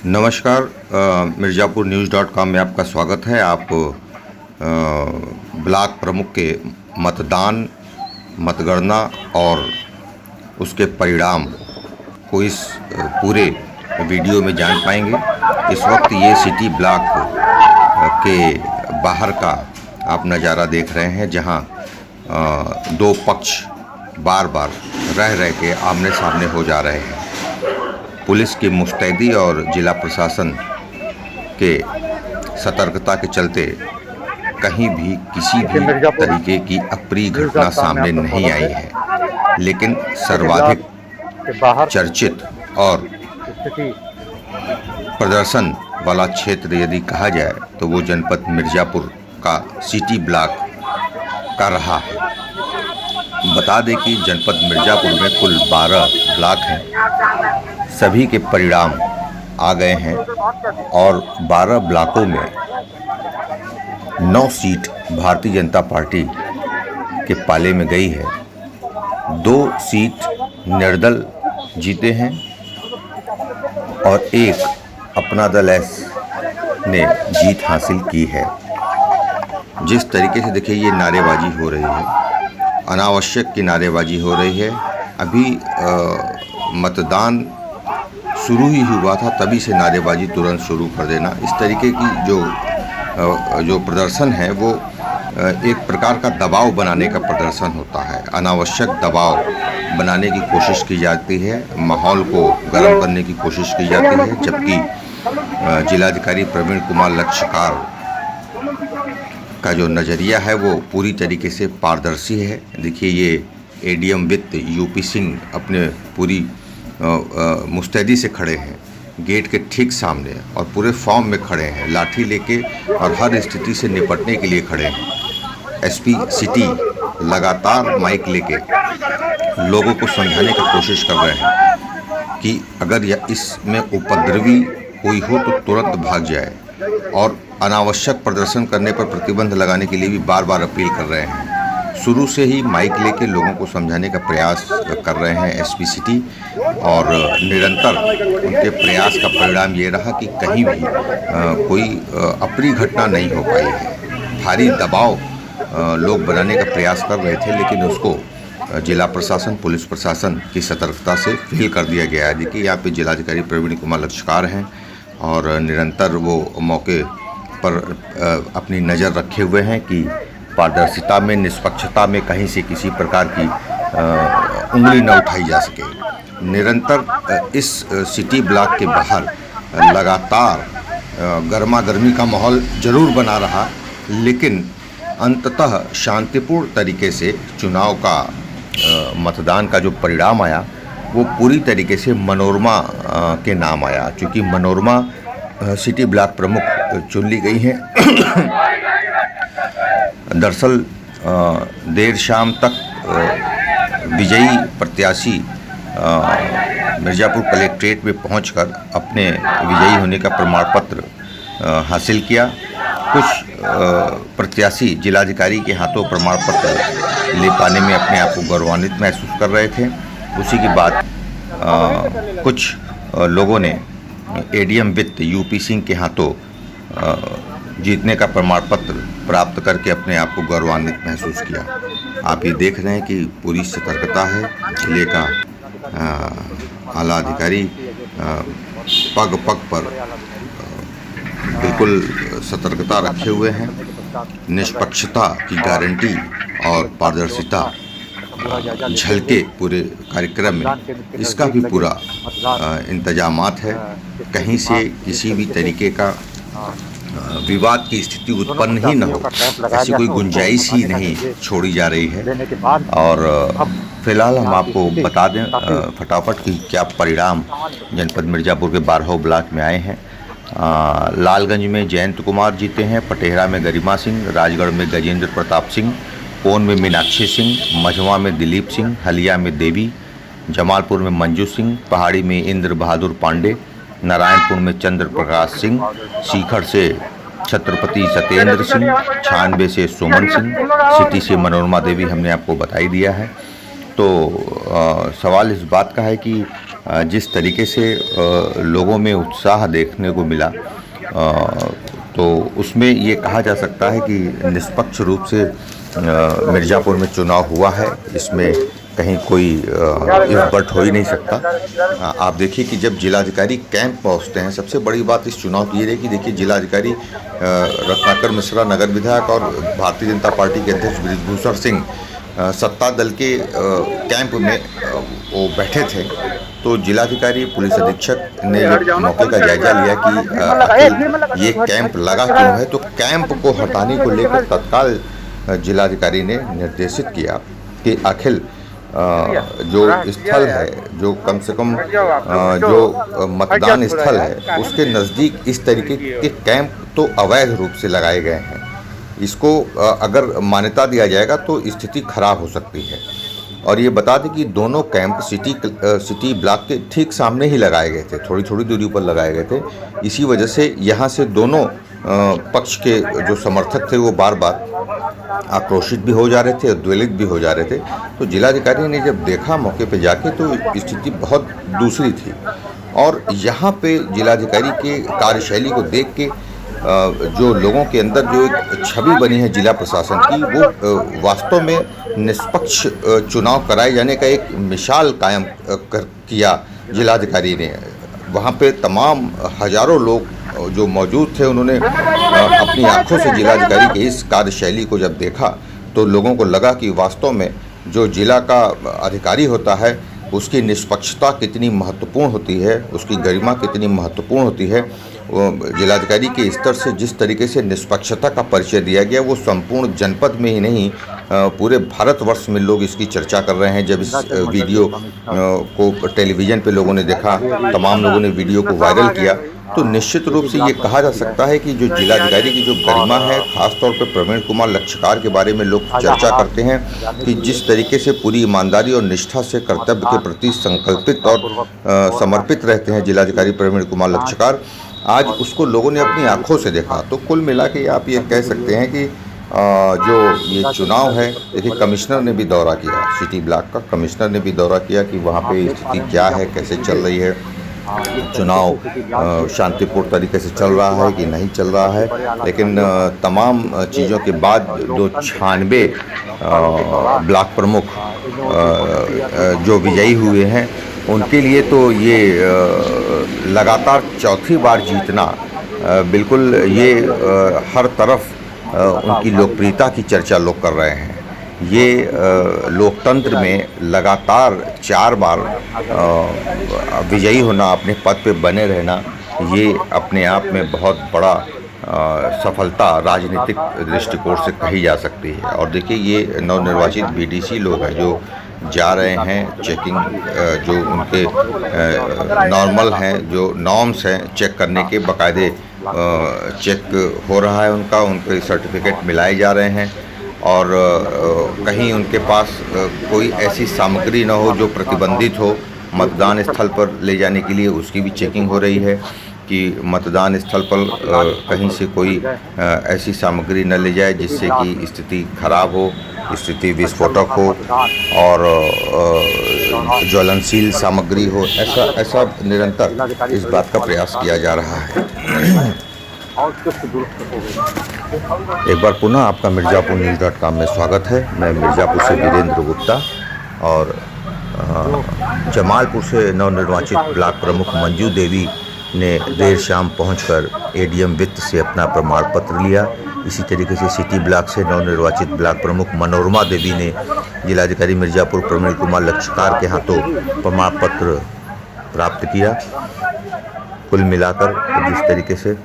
नमस्कार। मिर्ज़ापुर न्यूज़.com में आपका स्वागत है। आप ब्लॉक प्रमुख के मतदान, मतगणना और उसके परिणाम को इस पूरे वीडियो में जान पाएंगे। इस वक्त ये सिटी ब्लॉक के बाहर का आप नज़ारा देख रहे हैं, जहां दो पक्ष बार बार रह के आमने सामने हो जा रहे हैं। पुलिस की मुस्तैदी और जिला प्रशासन के सतर्कता के चलते कहीं भी किसी भी तरीके की अप्रिय घटना सामने नहीं आई है, लेकिन सर्वाधिक चर्चित और प्रदर्शन वाला क्षेत्र यदि कहा जाए तो वो जनपद मिर्ज़ापुर का सिटी ब्लॉक का रहा है। बता दें कि जनपद मिर्ज़ापुर में कुल 12 ब्लॉक हैं। सभी के परिणाम आ गए हैं और 12 ब्लॉकों में 9 सीट भारतीय जनता पार्टी के पाले में गई है। 2 सीट निर्दल जीते हैं और एक अपना दल एस ने जीत हासिल की है। जिस तरीके से देखिए ये नारेबाजी हो रही है, अनावश्यक की नारेबाजी हो रही है। अभी मतदान शुरू ही हुआ था, तभी से नारेबाजी तुरंत शुरू कर देना, इस तरीके की जो प्रदर्शन है वो एक प्रकार का दबाव बनाने का प्रदर्शन होता है। अनावश्यक दबाव बनाने की कोशिश की जाती है, माहौल को गर्म करने की कोशिश की जाती है, जबकि जिलाधिकारी प्रवीण कुमार लक्षकार का जो नज़रिया है वो पूरी तरीके से पारदर्शी है। देखिए ये एडीएम वित्त यूपी सिंह अपने पूरी मुस्तैदी से खड़े हैं, गेट के ठीक सामने, और पूरे फॉर्म में खड़े हैं, लाठी लेके, और हर स्थिति से निपटने के लिए खड़े हैं। एसपी सिटी लगातार माइक लेके लोगों को समझाने की कोशिश कर रहे हैं कि अगर इसमें उपद्रवी कोई हो तो तुरंत भाग जाए, और अनावश्यक प्रदर्शन करने पर प्रतिबंध लगाने के लिए भी बार बार अपील कर रहे हैं। शुरू से ही माइक लेके लोगों को समझाने का प्रयास कर रहे हैं एसपी सिटी, और निरंतर उनके प्रयास का परिणाम ये रहा कि कहीं भी कोई अप्रिय घटना नहीं हो पाई है। भारी दबाव लोग बनाने का प्रयास कर रहे थे, लेकिन उसको जिला प्रशासन, पुलिस प्रशासन की सतर्कता से फेल कर दिया गया है। देखिए यहाँ पे जिलाधिकारी प्रवीण कुमार लक्षकार हैं और निरंतर वो मौके पर अपनी नज़र रखे हुए हैं कि पारदर्शिता में, निष्पक्षता में कहीं से किसी प्रकार की उंगली न उठाई जा सके। निरंतर इस सिटी ब्लॉक के बाहर लगातार गर्मा गर्मी का माहौल जरूर बना रहा, लेकिन अंततः शांतिपूर्ण तरीके से चुनाव का मतदान का जो परिणाम आया वो पूरी तरीके से मनोरमा के नाम आया। चूँकि मनोरमा सिटी ब्लॉक प्रमुख चुन ली गई हैं। दरअसल देर शाम तक विजयी प्रत्याशी मिर्ज़ापुर कलेक्ट्रेट में पहुंचकर अपने विजयी होने का प्रमाण पत्र हासिल किया। कुछ प्रत्याशी जिलाधिकारी के हाथों प्रमाण पत्र ले पाने में अपने आप को गौरवान्वित महसूस कर रहे थे। उसी के बाद कुछ लोगों ने एडीएम वित्त यूपी सिंह के हाथों जीतने का प्रमाण पत्र प्राप्त करके अपने आप को गौरवान्वित महसूस किया। आप ये देख रहे हैं कि पूरी सतर्कता है। जिले का आला अधिकारी पग पग पर बिल्कुल सतर्कता रखे हुए हैं। निष्पक्षता की गारंटी और पारदर्शिता झलके पूरे कार्यक्रम में, इसका भी पूरा इंतजामात है। कहीं से किसी भी तरीके का विवाद की स्थिति उत्पन्न ही न हो, ऐसी कोई गुंजाइश ही नहीं छोड़ी जा रही है। और फिलहाल हम आपको बता दें फटाफट कि क्या परिणाम जनपद मिर्ज़ापुर के 12 ब्लॉक में आए हैं। लालगंज में जयंत कुमार जीते हैं, पटेहरा में गरिमा सिंह, राजगढ़ में गजेंद्र प्रताप सिंह, कोन में मीनाक्षी सिंह, मझवा में दिलीप सिंह, हलिया में देवी, जमालपुर में मंजू सिंह, पहाड़ी में इंद्र बहादुर पांडे, नारायणपुर में चंद्र प्रकाश सिंह, सीखर से छत्रपति सत्येंद्र सिंह, 96 से सुमन सिंह, सिटी से मनोरमा देवी हमने आपको बताई दिया है। तो सवाल इस बात का है कि जिस तरीके से लोगों में उत्साह देखने को मिला, तो उसमें ये कहा जा सकता है कि निष्पक्ष रूप से मिर्ज़ापुर में चुनाव हुआ है। इसमें कहीं कोई इफ़ हो ही नहीं सकता। आप देखिए कि जब जिलाधिकारी कैंप पहुंचते हैं, सबसे बड़ी बात इस चुनाव की ये रही कि देखिए जिलाधिकारी रत्नाकर मिश्रा नगर विधायक और भारतीय जनता पार्टी के अध्यक्ष बृजभूषण सिंह सत्ता दल के कैंप में वो बैठे थे। तो जिलाधिकारी पुलिस अधीक्षक ने मौके का जायजा लिया कि आखिर ये कैंप लगा क्यों है। तो कैंप को हटाने को लेकर तत्काल जिलाधिकारी ने निर्देशित किया कि आखिर जो स्थल है, जो कम से कम जो मतदान स्थल है, उसके नज़दीक इस तरीके के कैंप तो अवैध रूप से लगाए गए हैं। इसको अगर मान्यता दिया जाएगा तो स्थिति खराब हो सकती है। और ये बता दें कि दोनों कैंप सिटी ब्लॉक के ठीक सामने ही लगाए गए थे, थोड़ी थोड़ी दूरी पर लगाए गए थे। इसी वजह से यहाँ से दोनों पक्ष के जो समर्थक थे वो बार बार आक्रोशित भी हो जा रहे थे और द्वेलित भी हो जा रहे थे। तो जिलाधिकारी ने जब देखा मौके पे जाके तो स्थिति बहुत दूसरी थी। और यहाँ पे जिलाधिकारी के कार्यशैली को देख के जो लोगों के अंदर जो एक छवि बनी है जिला प्रशासन की, वो वास्तव में निष्पक्ष चुनाव कराए जाने का एक मिसाल कायम किया जिलाधिकारी ने। वहाँ पे तमाम हजारों लोग जो मौजूद थे, उन्होंने अपनी आंखों से जिलाधिकारी की इस कार्यशैली को जब देखा तो लोगों को लगा कि वास्तव में जो जिला का अधिकारी होता है उसकी निष्पक्षता कितनी महत्वपूर्ण होती है, उसकी गरिमा कितनी महत्वपूर्ण होती है। जिलाधिकारी के स्तर से जिस तरीके से निष्पक्षता का परिचय दिया गया, वो संपूर्ण जनपद में ही नहीं पूरे भारतवर्ष में लोग इसकी चर्चा कर रहे हैं। जब इस वीडियो को टेलीविज़न पे लोगों ने देखा, तमाम लोगों ने वीडियो को वायरल किया, तो निश्चित रूप से ये कहा जा सकता है कि जो जिलाधिकारी की जो गरिमा है, ख़ासतौर पर प्रवीण कुमार लक्षकार के बारे में लोग चर्चा करते हैं कि जिस तरीके से पूरी ईमानदारी और निष्ठा से कर्तव्य के प्रति संकल्पित और समर्पित रहते हैं जिलाधिकारी प्रवीण कुमार लक्षकार, आज उसको लोगों ने अपनी आंखों से देखा। तो कुल मिला के आप ये कह सकते हैं कि जो ये चुनाव है, देखिए कमिश्नर ने भी दौरा किया, सिटी ब्लॉक का कमिश्नर ने भी दौरा किया कि वहाँ पे स्थिति क्या है, कैसे चल रही है, चुनाव शांतिपूर्ण तरीके से चल रहा है कि नहीं चल रहा है। लेकिन तमाम चीज़ों के बाद 296 ब्लॉक प्रमुख जो विजयी हुए हैं, उनके लिए तो ये लगातार चौथी बार जीतना, बिल्कुल ये हर तरफ उनकी लोकप्रियता की चर्चा लोग कर रहे हैं। ये लोकतंत्र में लगातार 4 बार विजयी होना, अपने पद पे बने रहना, ये अपने आप में बहुत बड़ा सफलता राजनीतिक दृष्टिकोण से कही जा सकती है। और देखिए ये नवनिर्वाचित बीडीसी लोग हैं जो जा रहे हैं, चेकिंग जो उनके नॉर्मल हैं, जो नॉर्म्स हैं चेक करने के, बाकायदे चेक हो रहा है उनके सर्टिफिकेट मिलाए जा रहे हैं। और कहीं उनके पास कोई ऐसी सामग्री न हो जो प्रतिबंधित हो मतदान स्थल पर ले जाने के लिए, उसकी भी चेकिंग हो रही है कि मतदान स्थल पर कहीं से कोई ऐसी सामग्री न ले जाए जिससे कि स्थिति खराब हो, स्थिति विस्फोटक हो और ज्वलनशील सामग्री हो। ऐसा निरंतर इस बात का प्रयास किया जा रहा है। एक बार पुनः आपका मिर्ज़ापुरnews.com में स्वागत है। मैं मिर्ज़ापुर से वीरेंद्र गुप्ता और जमालपुर से नवनिर्वाचित ब्लॉक प्रमुख मंजू देवी ने देर शाम पहुंचकर एडीएम वित्त से अपना प्रमाण पत्र लिया। इसी तरीके से सिटी ब्लॉक से नवनिर्वाचित ब्लॉक प्रमुख मनोरमा देवी ने जिलाधिकारी मिर्ज़ापुर प्रवीण कुमार लक्षकार के हाथों प्रमाण पत्र प्राप्त किया। कुल मिलाकर जिस तरीके से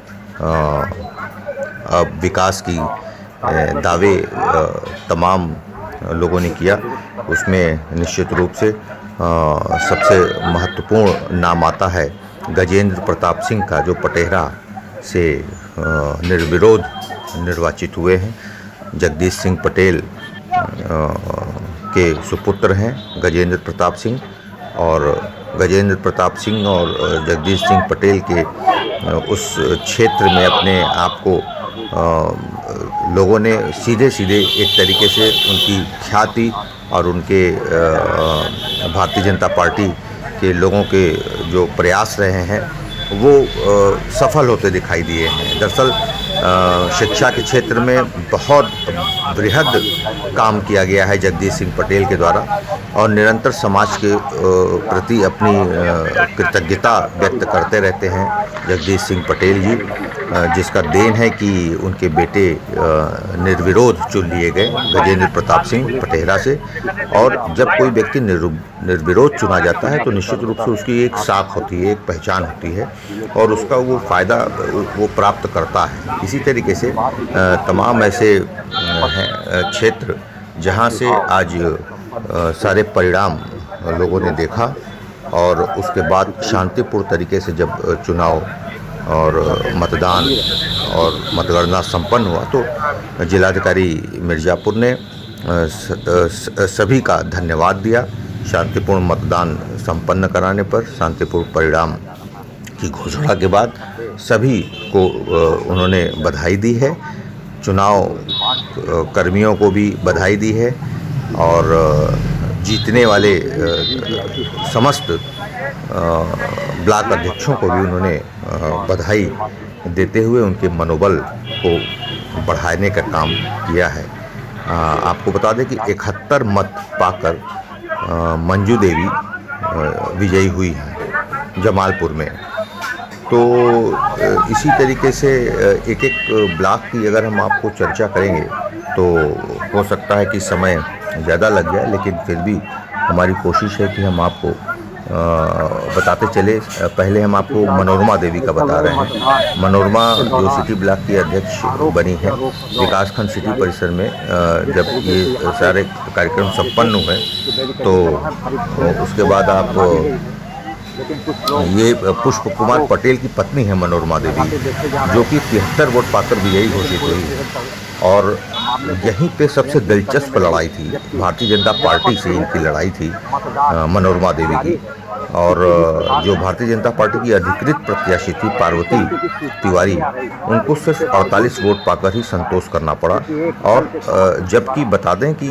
विकास की दावे तमाम लोगों ने किया, उसमें निश्चित रूप से सबसे महत्वपूर्ण नाम आता है गजेंद्र प्रताप सिंह का, जो पटेहरा से निर्विरोध निर्वाचित हुए हैं। जगदीश सिंह पटेल के सुपुत्र हैं गजेंद्र प्रताप सिंह, और गजेंद्र प्रताप सिंह और जगदीश सिंह पटेल के उस क्षेत्र में अपने आप को लोगों ने सीधे सीधे एक तरीके से उनकी ख्याति और उनके भारतीय जनता पार्टी के लोगों के जो प्रयास रहे हैं वो सफल होते दिखाई दिए हैं। दरअसल शिक्षा के क्षेत्र में बहुत बृहद काम किया गया है जगदीश सिंह पटेल के द्वारा और निरंतर समाज के प्रति अपनी कृतज्ञता व्यक्त करते रहते हैं जगदीश सिंह पटेल जी, जिसका देन है कि उनके बेटे निर्विरोध चुन लिए गए गजेंद्र प्रताप सिंह पटेरा से। और जब कोई व्यक्ति निर्विरोध चुना जाता है तो निश्चित रूप से उसकी एक साख होती है, एक पहचान होती है और उसका वो फ़ायदा वो प्राप्त करता है। इसी तरीके से तमाम ऐसे क्षेत्र जहाँ से आज सारे परिणाम लोगों ने देखा और उसके बाद शांतिपूर्ण तरीके से जब चुनाव और मतदान और मतगणना संपन्न हुआ तो जिलाधिकारी मिर्ज़ापुर ने सभी का धन्यवाद दिया। शांतिपूर्ण मतदान संपन्न कराने पर शांतिपूर्ण परिणाम की घोषणा के बाद सभी को उन्होंने बधाई दी है, चुनाव कर्मियों को भी बधाई दी है और जीतने वाले समस्त ब्लॉक अध्यक्षों को भी उन्होंने बधाई देते हुए उनके मनोबल को बढ़ाने का काम किया है। आपको बता दें कि 71 मत पाकर मंजू देवी विजयी हुई हैं जमालपुर में। तो इसी तरीके से एक एक ब्लॉक की अगर हम आपको चर्चा करेंगे तो हो सकता है कि समय ज़्यादा लग जाए, लेकिन फिर भी हमारी कोशिश है कि हम आपको बताते चले। पहले हम आपको मनोरमा देवी का बता रहे हैं। मनोरमा जो सिटी ब्लॉक की अध्यक्ष बनी है विकासखंड सिटी परिसर में, जब ये सारे कार्यक्रम संपन्न हुए तो उसके बाद आप ये पुष्प कुमार पटेल की पत्नी है मनोरमा देवी, जो कि 73 वोट पाकर विजयी घोषित हुई। और यहीं पे सबसे दिलचस्प लड़ाई थी, भारतीय जनता पार्टी से इनकी लड़ाई थी मनोरमा देवी की। और जो भारतीय जनता पार्टी की अधिकृत प्रत्याशी थी पार्वती तिवारी, उनको सिर्फ 48 वोट पाकर ही संतोष करना पड़ा। और जबकि बता दें कि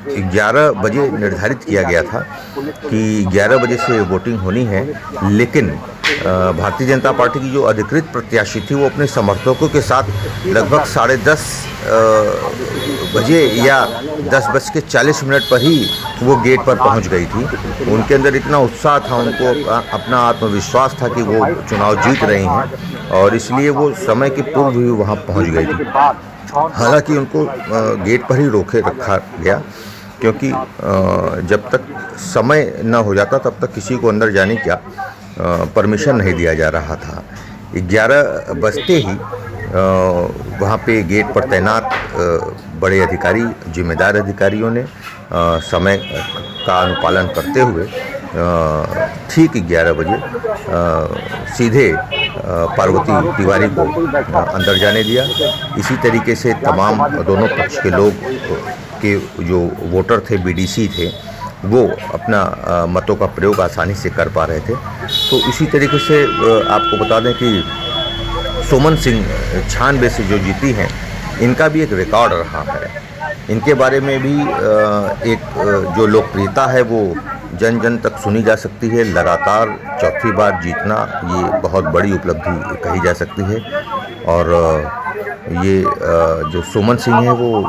11 बजे निर्धारित किया गया था कि 11 बजे से वोटिंग होनी है, लेकिन भारतीय जनता पार्टी की जो अधिकृत प्रत्याशी थी वो अपने समर्थकों के साथ लगभग 10:30 बजे या 10:40 पर ही वो गेट पर पहुंच गई थी। उनके अंदर इतना उत्साह था, उनको अपना आत्मविश्वास था कि वो चुनाव जीत रही हैं और इसलिए वो समय के पूर्व ही वहाँ पहुँच गई थी। हालांकि उनको गेट पर ही रोके रखा गया, क्योंकि जब तक समय न हो जाता तब तक किसी को अंदर जाने का परमिशन नहीं दिया जा रहा था। 11 बजते ही वहाँ पे गेट पर तैनात बड़े अधिकारी, जिम्मेदार अधिकारियों ने समय का अनुपालन करते हुए ठीक 11 बजे सीधे पार्वती तिवारी को अंदर जाने दिया। इसी तरीके से तमाम दोनों पक्ष के लोग के जो वोटर थे, बीडीसी थे, वो अपना मतों का प्रयोग आसानी से कर पा रहे थे। तो इसी तरीके से आपको बता दें कि सुमन सिंह 96 से जो जीती हैं, इनका भी एक रिकॉर्ड रहा है। इनके बारे में भी एक जो लोकप्रियता है वो जन जन तक सुनी जा सकती है। लगातार चौथी बार जीतना ये बहुत बड़ी उपलब्धि कही जा सकती है। और ये जो सुमन सिंह है वो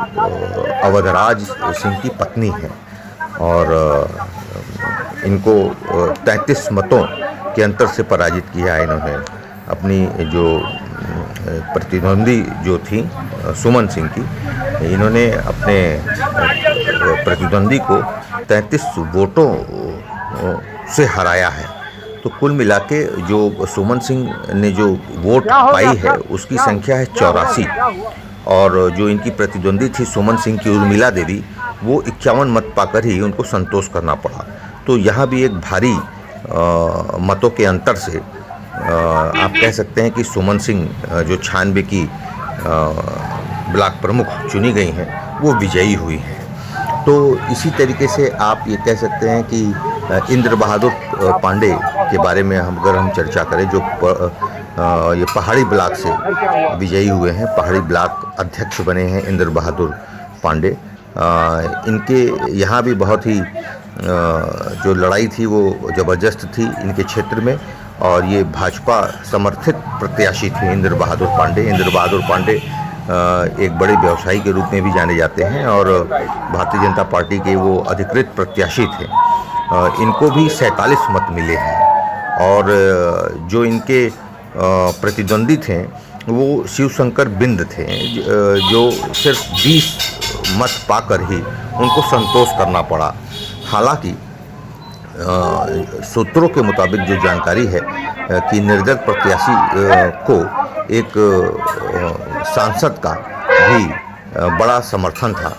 अवधराज सिंह की पत्नी है और इनको 33 मतों के अंतर से पराजित किया है इन्होंने। अपनी जो प्रतिद्वंदी जो थी सुमन सिंह की, इन्होंने अपने प्रतिद्वंदी को 33 वोटों से हराया है। तो कुल मिला के जो सुमन सिंह ने जो वोट पाई है उसकी संख्या है 84 और जो इनकी प्रतिद्वंदी थी सुमन सिंह की उर्मिला देवी, वो 51 मत पाकर ही उनको संतोष करना पड़ा। तो यहाँ भी एक भारी मतों के अंतर से आप कह सकते हैं कि सुमन सिंह जो 96 की ब्लॉक प्रमुख चुनी गई हैं वो विजयी हुई हैं। तो इसी तरीके से आप ये कह सकते हैं कि इंद्र बहादुर पांडे के बारे में अगर हम चर्चा करें, जो ये पहाड़ी ब्लॉक से विजयी हुए हैं, पहाड़ी ब्लॉक अध्यक्ष बने हैं इंद्र बहादुर पांडे। इनके यहाँ भी बहुत ही जो लड़ाई थी वो ज़बरदस्त थी इनके क्षेत्र में, और ये भाजपा समर्थित प्रत्याशी थे इंद्र बहादुर पांडे। इंद्र बहादुर पांडे एक बड़े व्यवसायी के रूप में भी जाने जाते हैं और भारतीय जनता पार्टी के वो अधिकृत प्रत्याशी थे। इनको भी 47 मत मिले हैं, और जो इनके प्रतिद्वंदी थे वो शिवशंकर बिंद थे, जो सिर्फ 20 मत पाकर ही उनको संतोष करना पड़ा। हालांकि सूत्रों के मुताबिक जो जानकारी है कि निर्दल प्रत्याशी को एक सांसद का भी बड़ा समर्थन था।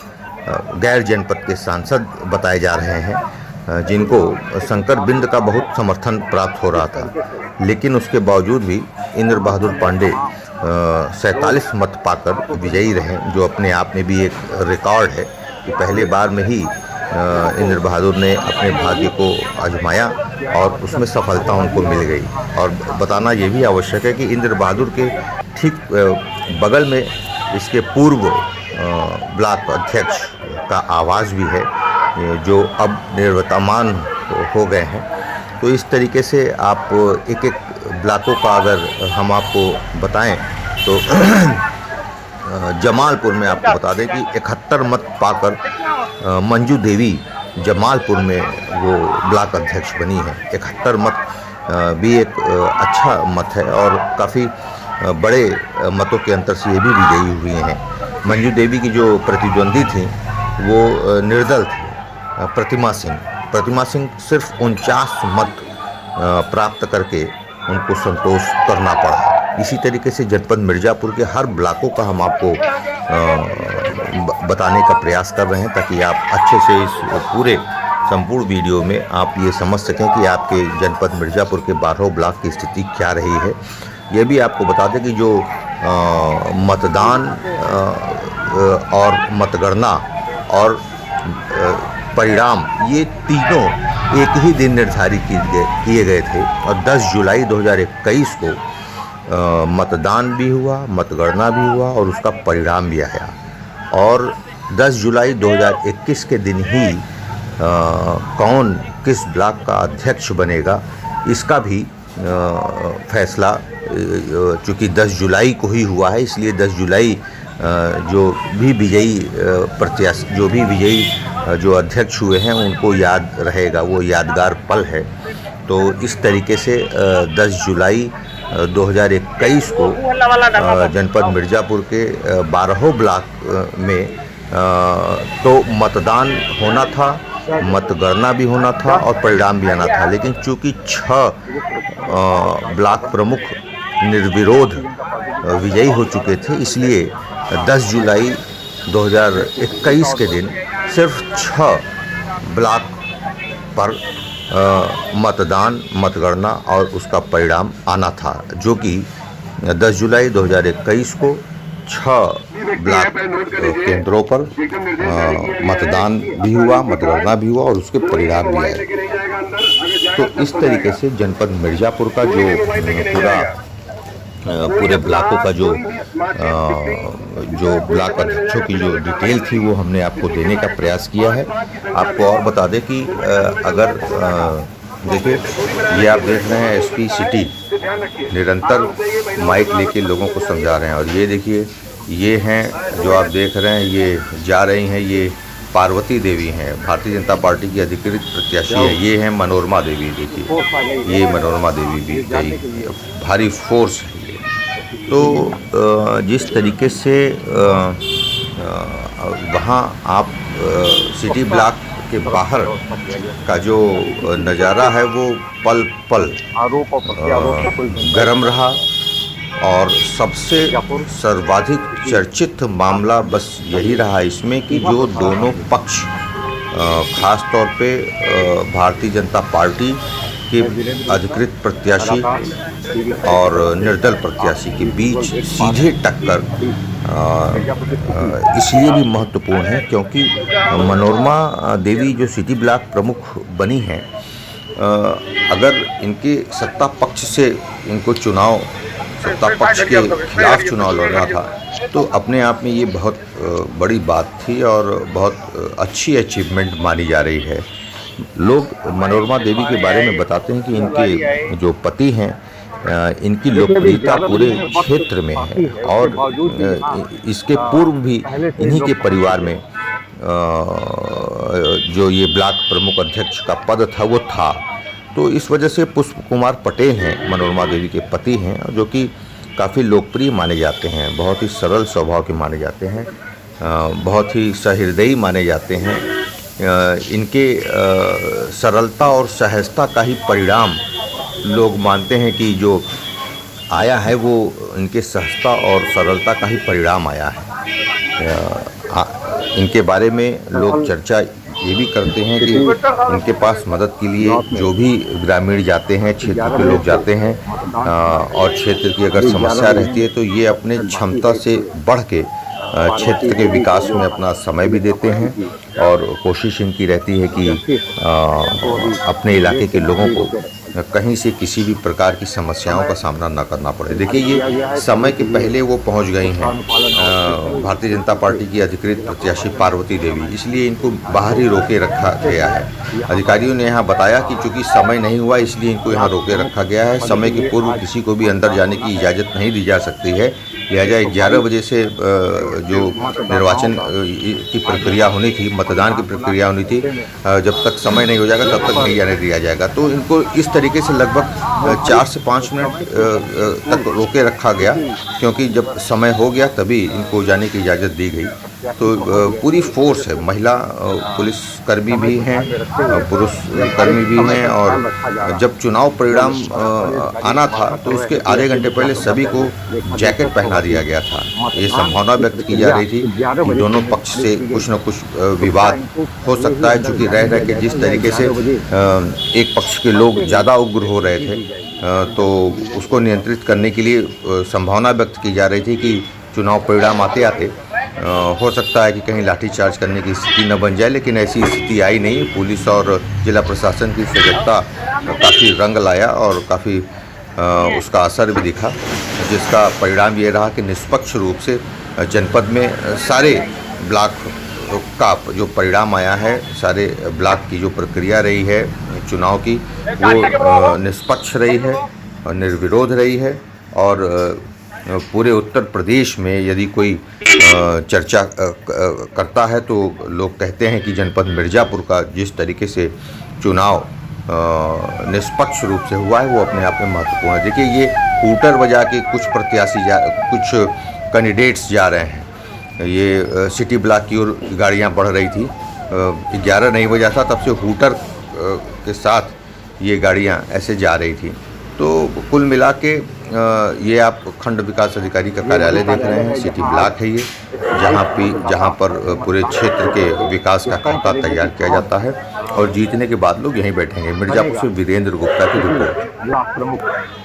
गैर जनपद के सांसद बताए जा रहे हैं जिनको शंकर बिंद का बहुत समर्थन प्राप्त हो रहा था, लेकिन उसके बावजूद भी इंद्र बहादुर पांडे 47 मत पाकर विजयी रहे, जो अपने आप में भी एक रिकॉर्ड है कि पहले बार में ही इंद्र बहादुर ने अपने भाग्य को आजमाया और उसमें सफलता उनको मिल गई। और बताना ये भी आवश्यक है कि इंद्र बहादुर के ठीक बगल में इसके पूर्व ब्लॉक अध्यक्ष का आवास भी है, जो अब निवर्तमान हो गए हैं। तो इस तरीके से आप एक एक ब्लॉकों का अगर हम आपको बताएं तो जमालपुर में आपको बता दें कि 71 मत पाकर मंजू देवी जमालपुर में वो ब्लॉक अध्यक्ष बनी है। 71 मत भी एक अच्छा मत है और काफ़ी बड़े मतों के अंतर से ये भी विजयी हुई हैं। मंजू देवी की जो प्रतिद्वंदी थी वो निर्दल थी, प्रतिमा सिंह सिर्फ 49 मत प्राप्त करके उनको संतोष करना पड़ा। इसी तरीके से जनपद मिर्ज़ापुर के हर ब्लॉकों का हम आपको बताने का प्रयास कर रहे हैं, ताकि आप अच्छे से इस पूरे संपूर्ण वीडियो में आप ये समझ सकें कि आपके जनपद मिर्ज़ापुर के 12 ब्लॉक की स्थिति क्या रही है। ये भी आपको बता दें कि जो मतदान और मतगणना और परिणाम ये तीनों एक ही दिन निर्धारित किए गए थे, और 10 जुलाई 2021 को मतदान भी हुआ, मतगणना भी हुआ और उसका परिणाम भी आया। और 10 जुलाई 2021 के दिन ही कौन किस ब्लॉक का अध्यक्ष बनेगा इसका भी फैसला चूँकि 10 जुलाई को ही हुआ है, इसलिए 10 जुलाई जो भी विजयी प्रत्याशी जो अध्यक्ष हुए हैं उनको याद रहेगा, वो यादगार पल है। तो इस तरीके से 10 जुलाई 2021 को जनपद मिर्ज़ापुर के 12 ब्लॉक में तो मतदान होना था, मतगणना भी होना था और परिणाम भी आना था, लेकिन चूँकि 6 ब्लॉक प्रमुख निर्विरोध विजयी हो चुके थे, इसलिए 10 जुलाई 2021 के दिन सिर्फ 6 ब्लॉक पर मतदान, मतगणना और उसका परिणाम आना था, जो कि 10 जुलाई 2021 को 6 ब्लॉक केंद्रों पर मतदान भी हुआ, मतगणना भी हुआ और उसके परिणाम भी आए। तो इस तरीके से जनपद मिर्ज़ापुर का जो पूरे ब्लॉकों का जो ब्लॉक अध्यक्षों की जो डिटेल थी वो हमने आपको देने का प्रयास किया है। आपको और बता दें कि अगर देखिए ये आप देख रहे हैं एसपी सिटी निरंतर माइक लेके लोगों को समझा रहे हैं, और ये देखिए ये हैं जो आप देख रहे हैं, ये जा रही हैं, ये पार्वती देवी हैं, भारतीय जनता पार्टी की अधिकृत प्रत्याशी है। ये हैं मनोरमा देवी, देखिए ये मनोरमा देवी भी गई, भारी फोर्स है ये। तो जिस तरीके से वहाँ आप सिटी ब्लॉक के बाहर का जो नज़ारा है वो पल पल गर्म रहा, और सबसे सर्वाधिक चर्चित मामला बस यही रहा इसमें कि जो दोनों पक्ष खास तौर पे भारतीय जनता पार्टी के अधिकृत प्रत्याशी और निर्दल प्रत्याशी के बीच सीधे टक्कर इसलिए भी महत्वपूर्ण है क्योंकि मनोरमा देवी जो सिटी ब्लॉक प्रमुख बनी हैं, अगर इनके सत्ता पक्ष से इनको सत्ता पक्ष के खिलाफ चुनाव लड़ना था तो अपने आप में ये बहुत बड़ी बात थी और बहुत अच्छी अचीवमेंट मानी जा रही है। लोग मनोरमा देवी के बारे में बताते हैं कि इनके जो पति हैं, इनकी लोकप्रियता पूरे क्षेत्र में है और इसके पूर्व भी इन्हीं के परिवार में जो ये ब्लॉक प्रमुख अध्यक्ष का पद था वो था। तो इस वजह से पुष्प कुमार पटेल हैं, मनोरमा देवी के पति हैं, जो कि काफ़ी लोकप्रिय माने जाते हैं, बहुत ही सरल स्वभाव के माने जाते हैं, बहुत ही सहृदयी माने जाते हैं। इनके सरलता और सहजता का ही परिणाम लोग मानते हैं कि जो आया है वो इनके सहजता और सरलता का ही परिणाम आया है। इनके बारे में लोग चर्चा ये भी करते हैं कि इनके पास मदद के लिए जो भी ग्रामीण जाते हैं, क्षेत्र के लोग जाते हैं और क्षेत्र की अगर समस्या रहती है तो ये अपने क्षमता से बढ़ के क्षेत्र के विकास में अपना समय भी देते हैं और कोशिश इनकी रहती है कि अपने इलाके के लोगों को कहीं से किसी भी प्रकार की समस्याओं का सामना न करना पड़े। देखिए, ये समय के पहले वो पहुंच गई हैं भारतीय जनता पार्टी की अधिकृत प्रत्याशी पार्वती देवी, इसलिए इनको बाहर ही रोके रखा गया है। अधिकारियों ने यहाँ बताया कि चूंकि समय नहीं हुआ इसलिए इनको यहाँ रोके रखा गया है। समय के पूर्व किसी को भी अंदर जाने की इजाज़त नहीं दी जा सकती है, लिहाजा 11 बजे से जो निर्वाचन की प्रक्रिया होनी थी, मतदान की प्रक्रिया होनी थी, जब तक समय नहीं हो जाएगा तब तक नहीं जाने दिया जाएगा। तो इनको इस तरीके से लगभग 4 से 5 मिनट तक रोके रखा गया, क्योंकि जब समय हो गया तभी इनको जाने की इजाज़त दी गई। तो पूरी फोर्स है, महिला पुलिस कर्मी भी हैं, पुरुष कर्मी भी हैं, और जब चुनाव परिणाम आना था तो उसके आधे घंटे पहले सभी को जैकेट पहना दिया गया था। ये संभावना व्यक्त की जा रही थी कि दोनों पक्ष से कुछ न कुछ विवाद हो सकता है, चूँकि रह रह के जिस तरीके से एक पक्ष के लोग ज़्यादा उग्र हो रहे थे, तो उसको नियंत्रित करने के लिए संभावना व्यक्त की जा रही थी कि चुनाव परिणाम आते आते हो सकता है कि कहीं लाठीचार्ज करने की स्थिति न बन जाए, लेकिन ऐसी स्थिति आई नहीं। पुलिस और जिला प्रशासन की सजगता काफ़ी रंग लाया और काफ़ी उसका असर भी दिखा, जिसका परिणाम ये रहा कि निष्पक्ष रूप से जनपद में सारे ब्लॉक का जो परिणाम आया है, सारे ब्लॉक की जो प्रक्रिया रही है चुनाव की, वो निष्पक्ष रही है, निर्विरोध रही है। और पूरे उत्तर प्रदेश में यदि कोई चर्चा करता है तो लोग कहते हैं कि जनपद मिर्ज़ापुर का जिस तरीके से चुनाव निष्पक्ष रूप से हुआ है वो अपने आप में महत्वपूर्ण है। देखिए, ये हूटर बजा के कुछ प्रत्याशी कुछ कैंडिडेट्स जा रहे हैं। ये सिटी ब्लॉक की ओर गाड़ियाँ बढ़ रही थी, 11 नहीं बजा था तब से हूटर के साथ ये गाड़ियाँ ऐसे जा रही थी। तो कुल मिला के ये आप खंड विकास अधिकारी का कार्यालय देख रहे हैं, सिटी ब्लॉक है ये, जहाँ पर पूरे क्षेत्र के विकास का खाका तैयार किया जाता है और जीतने के बाद लोग यहीं बैठेंगे। मिर्ज़ापुर से वीरेंद्र गुप्ता की रिपोर्ट।